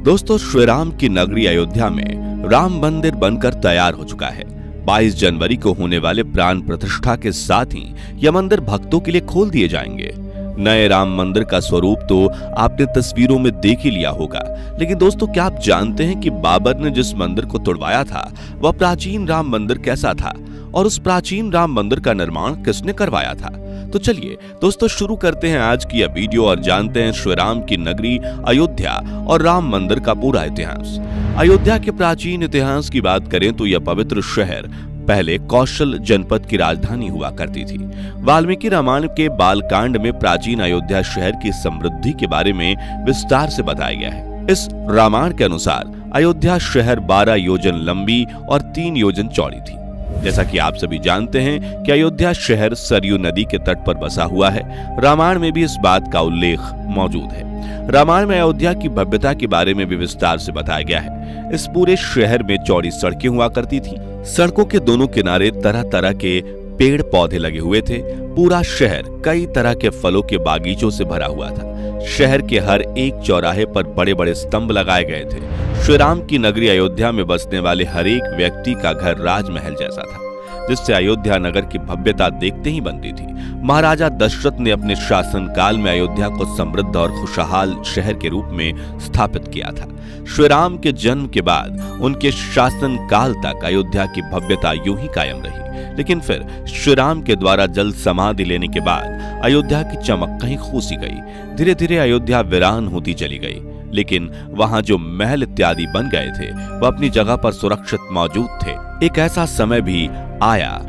दोस्तों, श्री राम की नगरी अयोध्या में राम मंदिर बनकर तैयार हो चुका है। 22 जनवरी को होने वाले प्राण प्रतिष्ठा के साथ ही यह मंदिर भक्तों के लिए खोल दिए जाएंगे। नए राम मंदिर का स्वरूप तो आपने तस्वीरों में देख ही लिया होगा, लेकिन दोस्तों क्या आप जानते हैं कि बाबर ने जिस मंदिर को तुड़वाया था वह प्राचीन राम मंदिर कैसा था और उस प्राचीन राम मंदिर का निर्माण किसने करवाया था? तो चलिए दोस्तों शुरू करते हैं आज की यह वीडियो और जानते हैं श्री राम की नगरी अयोध्या और राम मंदिर का पूरा इतिहास। अयोध्या के प्राचीन इतिहास की बात करें तो यह पवित्र शहर पहले कौशल जनपद की राजधानी हुआ करती थी। वाल्मीकि रामायण के बालकांड में प्राचीन अयोध्या शहर की समृद्धि के बारे में विस्तार से बताया गया है। इस रामायण के अनुसार अयोध्या शहर 12 योजन लंबी और 3 योजन चौड़ी थी। जैसा कि आप सभी जानते हैं कि अयोध्या शहर सरयू नदी के तट पर बसा हुआ है। रामायण में भी इस बात का उल्लेख मौजूद है। रामायण में अयोध्या की भव्यता के बारे में भी विस्तार से बताया गया है। इस पूरे शहर में चौड़ी सड़कें हुआ करती थी। सड़कों के दोनों किनारे तरह तरह के पेड़ पौधे लगे हुए थे। पूरा शहर कई तरह के फलों के बागीचों से भरा हुआ था। शहर के हर एक चौराहे पर बड़े बड़े स्तंभ लगाए गए थे। श्री राम की नगरी अयोध्या में बसने वाले हर एक व्यक्ति का घर राजमहल जैसा था, जिससे अयोध्या नगर की भव्यता देखते ही बनती थी। महाराजा दशरथ ने अपने शासनकाल में अयोध्या को समृद्ध और खुशहाल शहर के रूप में स्थापित किया था। श्री राम के जन्म के बाद उनके शासनकाल तक अयोध्या की भव्यता यूं ही कायम रही, लेकिन फिर श्री राम के द्वारा जल समाधि लेने के बाद अयोध्या की चमक कहीं खो-सी गई। धीरे धीरे अयोध्या वीरान होती चली गई, लेकिन वहां जो महल इत्यादि बन गए थे वह अपनी जगह पर सुरक्षित मौजूद थे। एक ऐसा समय भी आया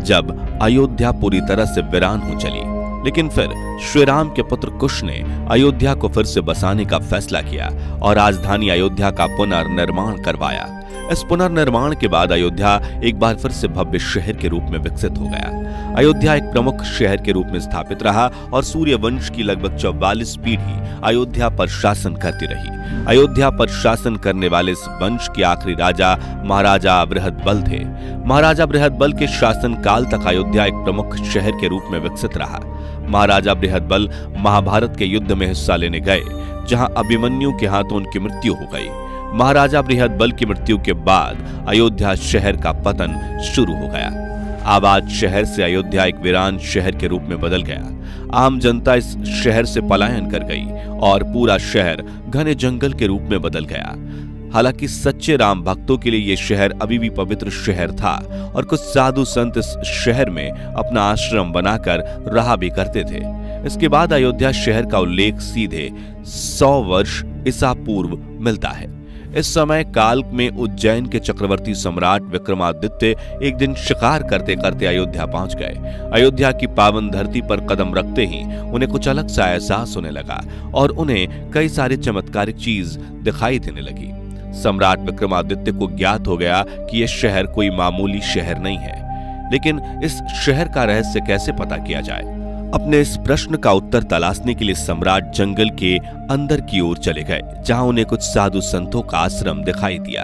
जब अयोध्या पूरी तरह से वीरान हो चली, लेकिन फिर श्री राम के पुत्र कुश ने अयोध्या को फिर से बसाने का फैसला किया और राजधानी अयोध्या का पुनर्निर्माण करवाया। इस पुनर्निर्माण के बाद अयोध्या एक बार फिर से भव्य शहर के रूप में विकसित हो गया। अयोध्या एक प्रमुख शहर के रूप में स्थापित रहा और सूर्य वंश की लगभग 44 पीढ़ी अयोध्या पर शासन करती रही। अयोध्या पर शासन करने वाले इस वंश के आखिरी राजा महाराजा बृहदबल थे। महाराजा बृहदबल के शासन काल तक अयोध्या एक प्रमुख शहर के रूप में विकसित रहा। महाराजा बृहदबल महाभारत के युद्ध में हिस्सा लेने गए, जहां अभिमन्यु के हाथों उनकी मृत्यु हो गई। महाराजा बृहदबल की मृत्यु के बाद अयोध्या शहर का पतन शुरू हो गया। आबाद शहर से अयोध्या एक वीरान शहर के रूप में बदल गया। आम जनता इस शहर से पलायन कर गई और पूरा शहर घने जंगल के रूप में बदल गया। हालांकि सच्चे राम भक्तों के लिए यह शहर अभी भी पवित्र शहर था और कुछ साधु संत इस शहर में अपना आश्रम बनाकर रहा भी करते थे। इसके बाद अयोध्या शहर का उल्लेख सीधे 100 वर्ष ईसा पूर्व मिलता है। इस समय काल में उज्जैन के चक्रवर्ती सम्राट विक्रमादित्य एक दिन शिकार करते करते अयोध्या पहुंच गए। अयोध्या की पावन धरती पर कदम रखते ही उन्हें कुछ अलग सा एहसास होने लगा और उन्हें कई सारी चमत्कारिक चीज दिखाई देने लगी। सम्राट विक्रमादित्य को ज्ञात हो गया कि यह शहर कोई मामूली शहर नहीं है, लेकिन इस शहर का रहस्य कैसे पता किया जाए? अपने इस प्रश्न का उत्तर तलाशने के लिए सम्राट जंगल के अंदर की ओर चले गए, जहां उन्हें कुछ साधु संतों का आश्रम दिखाई दिया।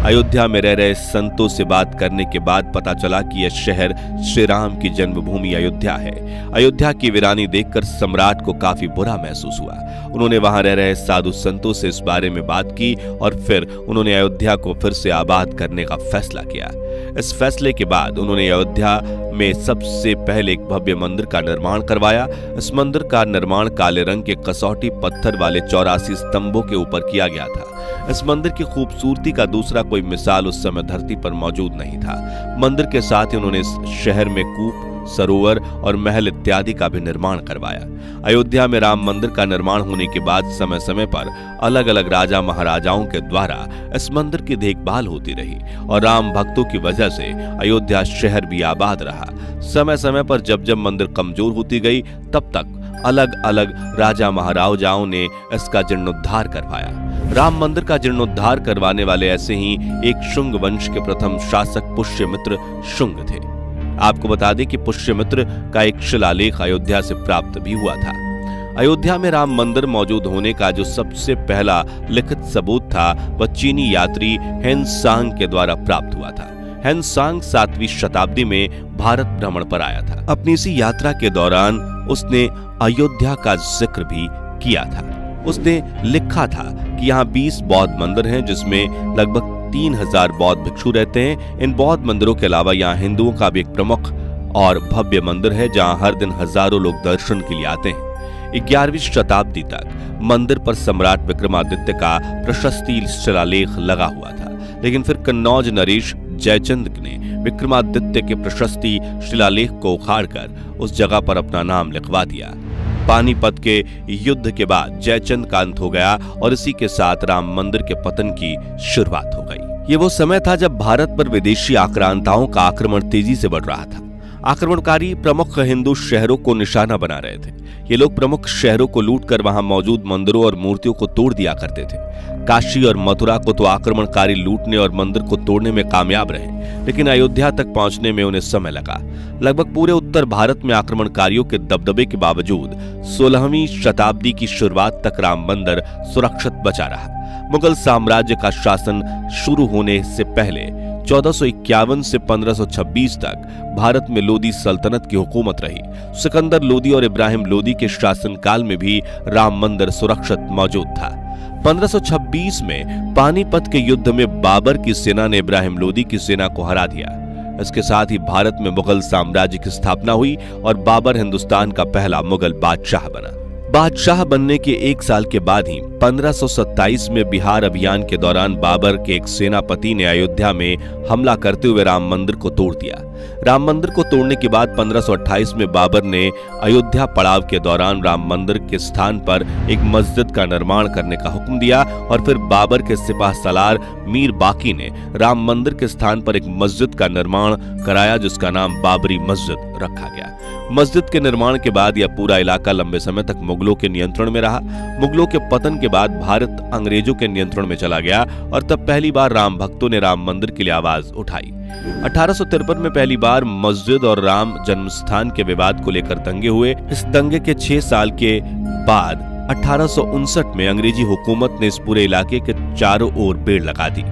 अयोध्या में रह रहे संतों से बात करने के बाद पता चला कि यह शहर श्री राम की जन्मभूमि अयोध्या है। अयोध्या की वीरानी देखकर सम्राट को काफी बुरा महसूस हुआ। उन्होंने वहां रह रहे साधु संतों से इस बारे में बात की और फिर उन्होंने अयोध्या को फिर से आबाद करने का फैसला किया। इस फैसले के बाद उन्होंने अयोध्या में सबसे पहले एक भव्य मंदिर का निर्माण करवाया। इस मंदिर का निर्माण काले रंग के कसौटी पत्थर वाले 84 स्तंभों के ऊपर किया गया था। इस मंदिर की खूबसूरती का दूसरा कोई मिसाल उस समय धरती पर मौजूद नहीं था। मंदिर के साथ ही उन्होंने इस शहर में कूप, सरोवर और महल इत्यादि का भी निर्माण करवाया। अयोध्या में राम मंदिर का निर्माण होने के बाद समय समय पर अलग अलग राजा महाराजाओं के द्वारा इस मंदिर की देखभाल होती रही और राम भक्तों की वजह से अयोध्या शहर भी आबाद रहा। समय समय पर जब जब मंदिर कमजोर होती गई, तब तक अलग अलग राजा महाराजाओं ने इसका जीर्णोद्धार करवाया। राम मंदिर का जीर्णोद्धार करवाने वाले ऐसे ही एक शुंग वंश के प्रथम शासक पुष्यमित्र शुंग थे। आपको बता दें कि पुष्यमित्र का एक शिलालेख अयोध्या से प्राप्त भी हुआ था। अयोध्या में राम मंदिर मौजूद होने का जो सबसे पहला लिखित सबूत था वह चीनी यात्री हेनसांग के द्वारा प्राप्त हुआ था। हेनसांग 7वीं शताब्दी में भारत भ्रमण पर आया था। अपनी इसी यात्रा के दौरान उसने अयोध्या का जिक्र भी किया था। उसने लिखा था कि यहाँ 20 बौद्ध मंदिर हैं, जिसमें लगभग 3000 बौद्ध भिक्षु रहते हैं। इन बौद्ध मंदिरों के अलावा यहाँ हिंदुओं का भी एक प्रमुख और भव्य मंदिर है, जहाँ हर दिन हजारों लोग दर्शन के लिए आते हैं। 11वीं शताब्दी तक मंदिर पर सम्राट विक्रमादित्य का प्रशस्ति शिलालेख लगा हुआ था, लेकिन फिर कन्नौज नरेश जयचंद ने विक्रमादित्य के प्रशस्ति शिलालेख को उखाड़कर उस जगह पर अपना नाम लिखवा दिया। पानीपत के युद्ध के बाद जयचंद का अंत हो गया और इसी के साथ राम मंदिर के पतन की शुरुआत हो गई। ये वो समय था जब भारत पर विदेशी आक्रांताओं का आक्रमण तेजी से बढ़ रहा था। आक्रमणकारी प्रमुख हिंदू शहरों को निशाना बना रहे थे। ये लोग प्रमुख शहरों को लूटकर वहां मौजूद मंदिरों और मूर्तियों को तोड़ दिया करते थे। काशी और मथुरा को तो आक्रमणकारी लूटने और मंदिर को तोड़ने में कामयाब रहे, लेकिन अयोध्या तक पहुंचने में उन्हें समय लगा। लगभग पूरे उत्तर भारत में आक्रमणकारियों के दबदबे के बावजूद 16वीं शताब्दी की शुरुआत तक राम मंदिर सुरक्षित बचा रहा। मुगल साम्राज्य का शासन शुरू होने से पहले 1451 से 1526 तक भारत में लोदी सल्तनत की हुकूमत रही। सिकंदर लोदी और इब्राहिम लोदी के शासनकाल में भी राम मंदिर सुरक्षित मौजूद था। 1526 में पानीपत के युद्ध में बाबर की सेना ने इब्राहिम लोदी की सेना को हरा दिया। इसके साथ ही भारत में मुगल साम्राज्य की स्थापना हुई और बाबर हिंदुस्तान का पहला मुगल बादशाह बना। बादशाह बनने के 1 साल के बाद ही 1527 में बिहार अभियान के दौरान बाबर के एक सेनापति ने अयोध्या में हमला करते हुए राम मंदिर को तोड़ दिया। राम मंदिर को तोड़ने के बाद 1528 में बाबर ने अयोध्या पड़ाव के दौरान राम मंदिर के स्थान पर एक मस्जिद का निर्माण करने का हुक्म दिया और फिर बाबर के सिपाह सलार मीर बाकी ने राम मंदिर के स्थान पर एक मस्जिद का निर्माण कराया, जिसका नाम बाबरी मस्जिद रखा गया। मस्जिद के निर्माण के बाद यह पूरा इलाका लंबे समय तक मुगलों के नियंत्रण में रहा। मुगलों के पतन के बाद भारत अंग्रेजों के नियंत्रण में चला गया और तब पहली बार राम भक्तों ने राम मंदिर के लिए आवाज उठाई। 1853 में पहली बार मस्जिद और राम जन्मस्थान के विवाद को लेकर दंगे हुए। इस दंगे के 6 साल के बाद 1859 में अंग्रेजी हुकूमत ने इस पूरे इलाके के चारों ओर पेड़ लगा दी।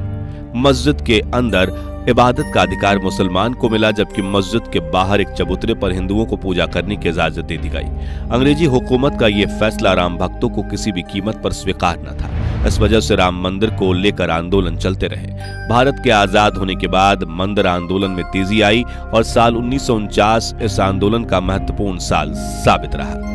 मस्जिद के अंदर इबादत का अधिकार मुसलमान को मिला, जबकि मस्जिद के बाहर एक चबूतरे पर हिंदुओं को पूजा करने की इजाजत दे दी गई। अंग्रेजी हुकूमत का यह फैसला राम भक्तों को किसी भी कीमत पर स्वीकार न था। इस वजह से राम मंदिर को लेकर आंदोलन चलते रहे। भारत के आजाद होने के बाद मंदिर आंदोलन में तेजी आई और साल 1949 इस आंदोलन का महत्वपूर्ण साल साबित रहा।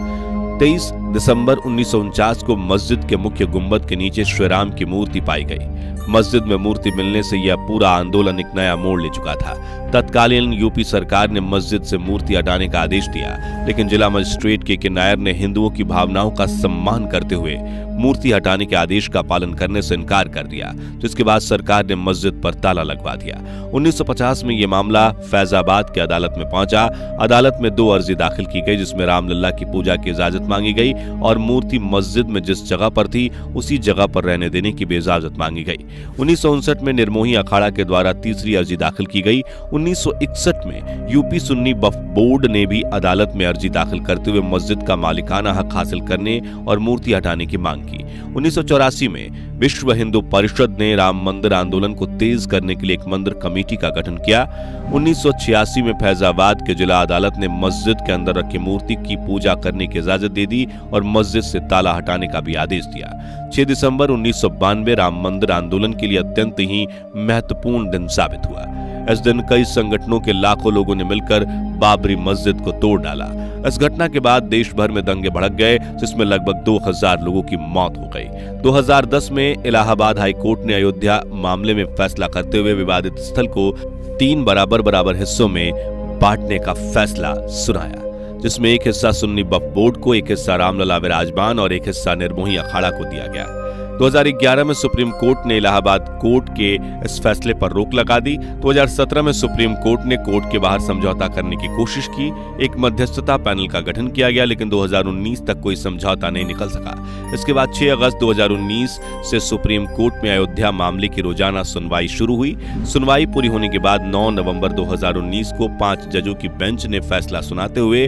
23 दिसंबर 1949 को मस्जिद के मुख्य गुंबद के नीचे श्रीराम की मूर्ति पाई गई। मस्जिद में मूर्ति मिलने से यह पूरा आंदोलन एक नया मोड़ ले चुका था। तत्कालीन यूपी सरकार ने मस्जिद से मूर्ति हटाने का आदेश दिया, लेकिन जिला मजिस्ट्रेट के नायर ने हिंदुओं की भावनाओं का सम्मान करते हुए मूर्ति हटाने के आदेश का पालन करने से इनकार कर दिया, जिसके बाद सरकार ने मस्जिद पर ताला लगवा दिया। 1950 में यह मामला फैजाबाद की अदालत में पहुंचा। अदालत में 2 अर्जी दाखिल की गई, जिसमें रामलला की पूजा की इजाजत मांगी गई और मूर्ति मस्जिद में जिस जगह पर थी उसी जगह पर रहने देने की भी इजाजत मांगी गई। 1959 में निर्मोही अखाड़ा के द्वारा तीसरी अर्जी दाखिल की गई। 1961 में यूपी सुन्नी वक्फ बोर्ड ने भी अदालत में अर्जी दाखिल करते हुए मस्जिद का मालिकाना हक हासिल करने और मूर्ति हटाने की मांग की। 1984 में विश्व हिंदू परिषद ने राम मंदिर आंदोलन को तेज करने के लिए एक मंदिर कमेटी का गठन किया। 1986 में फैजाबाद के जिला अदालत ने मस्जिद के अंदर रखी मूर्ति की पूजा करने की इजाजत दे दी और मस्जिद से ताला हटाने का भी आदेश दिया। 6 दिसंबर 1992 राम मंदिर आंदोलन के लिए अत्यंत ही महत्वपूर्ण दिन साबित हुआ। इस दिन कई संगठनों के लाखों लोगों ने मिलकर बाबरी मस्जिद को तोड़ डाला। इस घटना के बाद देश भर में दंगे भड़क गए, जिसमें लगभग 2000 लोगों की मौत हो गई। 2010 में इलाहाबाद हाई कोर्ट ने अयोध्या मामले में फैसला करते हुए विवादित स्थल को 3 बराबर हिस्सों में बांटने का फैसला सुनाया, जिसमें एक हिस्सा सुन्नी वक्फ बोर्ड को, एक हिस्सा रामलला विराजमान और एक हिस्सा निर्मोही अखाड़ा को दिया गया। 2011 में सुप्रीम कोर्ट ने इलाहाबाद कोर्ट के इस फैसले पर रोक लगा दी। 2017 में सुप्रीम कोर्ट ने कोर्ट के बाहर समझौता करने की कोशिश की। एक मध्यस्थता पैनल का गठन किया गया, लेकिन 2019 तक कोई समझौता नहीं निकल सका। इसके बाद 6 अगस्त 2019 से सुप्रीम कोर्ट में अयोध्या मामले की रोजाना सुनवाई शुरू हुई। सुनवाई पूरी होने के बाद 9 नवंबर 2019 को 5 जजों की बेंच ने फैसला सुनाते हुए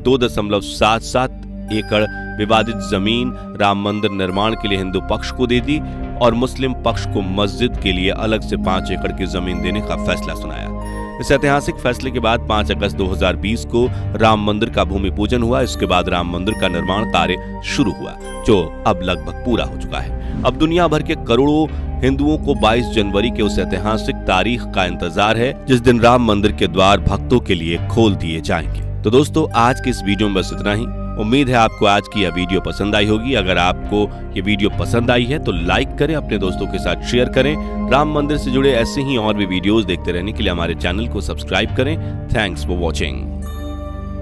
2.77 एकड़ विवादित जमीन राम मंदिर निर्माण के लिए हिंदू पक्ष को दे दी और मुस्लिम पक्ष को मस्जिद के लिए अलग से 5 एकड़ की जमीन देने का फैसला सुनाया। इस ऐतिहासिक फैसले के बाद 5 अगस्त 2020 को राम मंदिर का भूमि पूजन हुआ। इसके बाद राम मंदिर का निर्माण कार्य शुरू हुआ, जो अब लगभग पूरा हो चुका है। अब दुनिया भर के करोड़ों हिंदुओं को 22 जनवरी के उस ऐतिहासिक तारीख का इंतजार है जिस दिन राम मंदिर के द्वार भक्तों के लिए खोल दिए जाएंगे। तो दोस्तों, आज की इस वीडियो में बस इतना ही। उम्मीद है आपको आज की यह वीडियो पसंद आई होगी। अगर आपको ये वीडियो पसंद आई है तो लाइक करें, अपने दोस्तों के साथ शेयर करें। राम मंदिर से जुड़े ऐसे ही और भी वीडियोस देखते रहने के लिए हमारे चैनल को सब्सक्राइब करें। Thanks for watching.